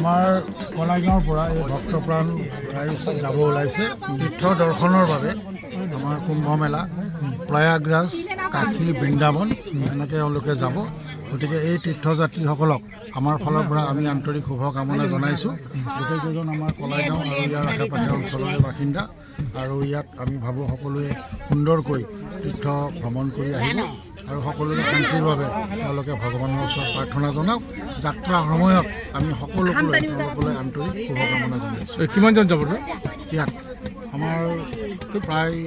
আমাৰ কলাইগাঁৱৰ পৰা এই ভক্তপ্ৰাণ ৰাইজ যাব ওলাইছে তীৰ্থ দৰ্শনৰ বাবে। আমাৰ কুম্ভ মেলা, প্ৰয়াগৰাজ, কাশী, বৃন্দাবন এনেকৈ এওঁলোকে যাব। গতিকে এই তীৰ্থযাত্ৰীসকলক আমাৰ ফালৰ পৰা আমি আন্তৰিক শুভকামনা জনাইছোঁ। গোটেইকেইজন আমাৰ কলাইগাঁও আৰু ইয়াৰ আশে পাশে অঞ্চলৰে বাসিন্দা, আৰু ইয়াত আমি ভাবোঁ সকলোৱে সুন্দৰকৈ তীৰ্থ ভ্ৰমণ কৰি আহিব আৰু সকলোৰে শান্তিৰ বাবে তেওঁলোকে ভগৱানৰ ওচৰত প্ৰাৰ্থনা জনাওক। যাত্ৰাৰ সময়ত আমি সকলোলৈ তেওঁলোকলৈ আন্তৰিক শুভকামনা জনাইছোঁ। কিমানজন যাব ইয়াত আমাৰ প্ৰায়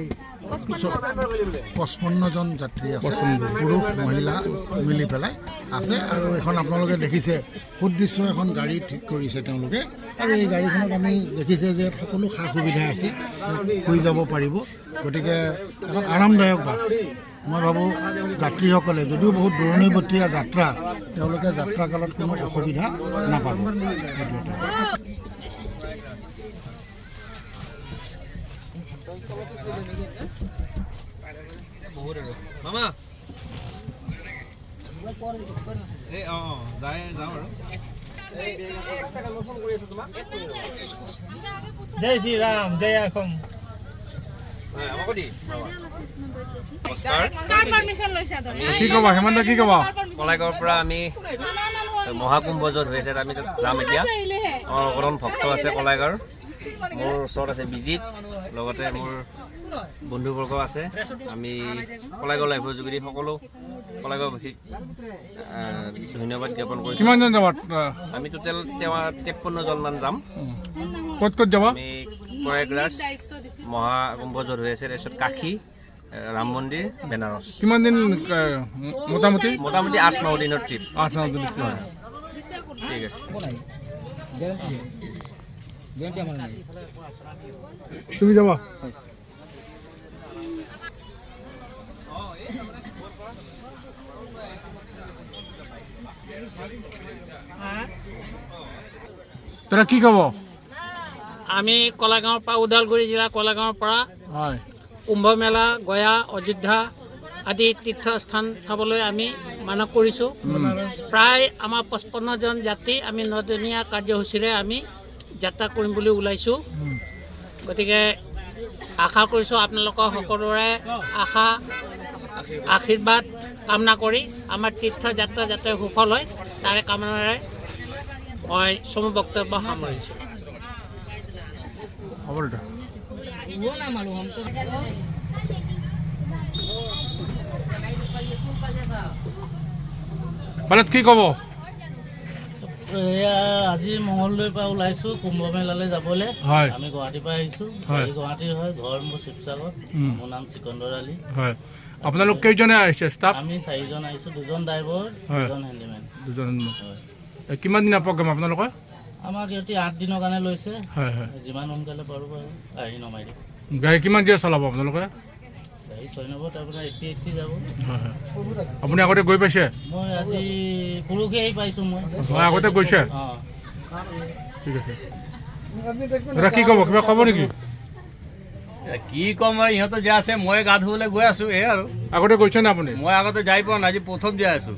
55জন যাত্ৰী আছে, পুৰুষ মহিলা মিলি পেলাই আছে। আৰু এখন আপোনালোকে দেখিছে সুদৃশ্য এখন গাড়ী ঠিক কৰিছে তেওঁলোকে, আৰু এই গাড়ীখনত আমি দেখিছে যে সকলো সা সুবিধা আছে, শুই যাব পাৰিব। গতিকে এখন আৰামদায়ক বাছ। মই ভাবোঁ যাত্ৰীসকলে যদিও বহুত দূৰণিবতীয়া যাত্ৰা, তেওঁলোকে যাত্ৰাকালত কোনো অসুবিধা নাপাব। মামা জয় শ্ৰীৰাম, জয় অসম। কি ক'বা হেমন্ত, কি ক'বা? কলাইগাঁৱৰ পৰা আমি মহাকুম্ভ য'ত হৈছে আমি তাত যাম এতিয়া। আমাৰ অকণমান ভক্ত আছে কলাইগাঁৱৰ। মোৰ ওচৰত আছে বিজিত, লগতে মোৰ বন্ধুবৰ্গ আছে। আমি কলাইগাঁও লাইভৰ যোগেদি সকলো কলাইগাঁওবাসীক ধন্যবাদ জ্ঞাপন কৰিছোঁ। কিমানজন যাব? আমি টোটেল 53জনমান যাম। ক'ত ক'ত যাবা? আমি প্ৰয়াগৰাজ, মহাকুম্ভ য'ত হৈ আছে, তাৰপিছত কাশী, ৰাম মন্দিৰ, বেনাৰস। কিমান দিন মোটামুটি? মোটামুটি 8-9 দিনৰ ট্ৰিপ। 8-9 দিন। ঠিক আছে। তুমি যাবা? তোৰা কি কব? আমি কলাগাঁৱৰ পৰা, ওদালগুৰি জিলা কলাগাঁৱৰ পৰা হয় কুম্ভ মেলা, গয়া, অযোধ্যা আদি তীৰ্থস্থান চাবলৈ আমি মানস কৰিছোঁ। প্ৰায় আমাৰ 55জন যাত্ৰী আমি 9দিনীয়া কাৰ্যসূচীৰে আমি যাত্ৰা কৰিম বুলি ওলাইছোঁ। গতিকে আশা কৰিছোঁ আপোনালোকৰ সকলোৰে আশা আশীৰ্বাদ কামনা কৰি আমাৰ তীৰ্থযাত্ৰা যাতে সফল হয় তাৰে কামনাৰে মই চমু বক্তব্য সামৰিছোঁ। কি ক'ব? আজি মঙলদৈৰ পৰা ওলাইছোঁ কুম্ভ মেলালৈ যাবলৈ। আমি গুৱাহাটীৰ পৰা আহিছোঁ। গুৱাহাটীৰ হয়, ঘৰ মোৰ শিৱসাগৰ। মোৰ নাম চিকন্দৰ আলী। আপোনালোক কেইজনে আহিছে ষ্টাফ? আমি 4জন আহিছোঁ, 2জন ড্ৰাইভাৰ, 2জন হেণ্ডিমেন। কিমান দিনৰ প্ৰগ্ৰাম আপোনালোকৰ? আমাক ইহঁতি 8 দিনৰ কাৰণে লৈছে। যিমান সোনকালে পাৰোঁ বাৰু আহি নমাই দিম। গাড়ী কিমান দিয়ে চলাব আপোনালোকে? গাড়ী 6 নম্বৰ, তাৰপৰা 80 যাব। আপুনি আগতে গৈ পাইছে? মই আজি পৰহি আহি পাইছোঁ। মই আগতে গৈছে? অঁ, ঠিক আছে। দাদা কি ক'ব, কিবা ক'ব নেকি? কি ক'ম, ইহঁতো যে আছে, মই গা ধুবলৈ গৈ আছো। এই আৰু আগতে গৈছে নে আপুনি? মই আগতে যাই পোৱা নাই, আজি প্ৰথম যাই আছো।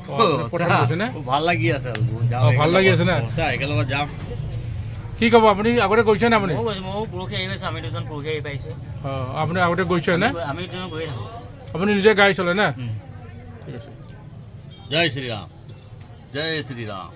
ভাল লাগি আছে আৰু ভাল লাগি আছে না? একেলগত যাম। কি ক'ব আপুনি? আগতে গৈছে নে আপুনি? ময়ো পৰহি আহি পাইছোঁ। আমি 2জন পৰহি আহি পাইছোঁ। আপুনি আগতে গৈছে নে? আমি 2জন গৈ থাকোঁ। আপুনি নিজে গাড়ী চলে না? ঠিক আছে। জয় শ্ৰীৰাম, জয় শ্ৰীৰাম।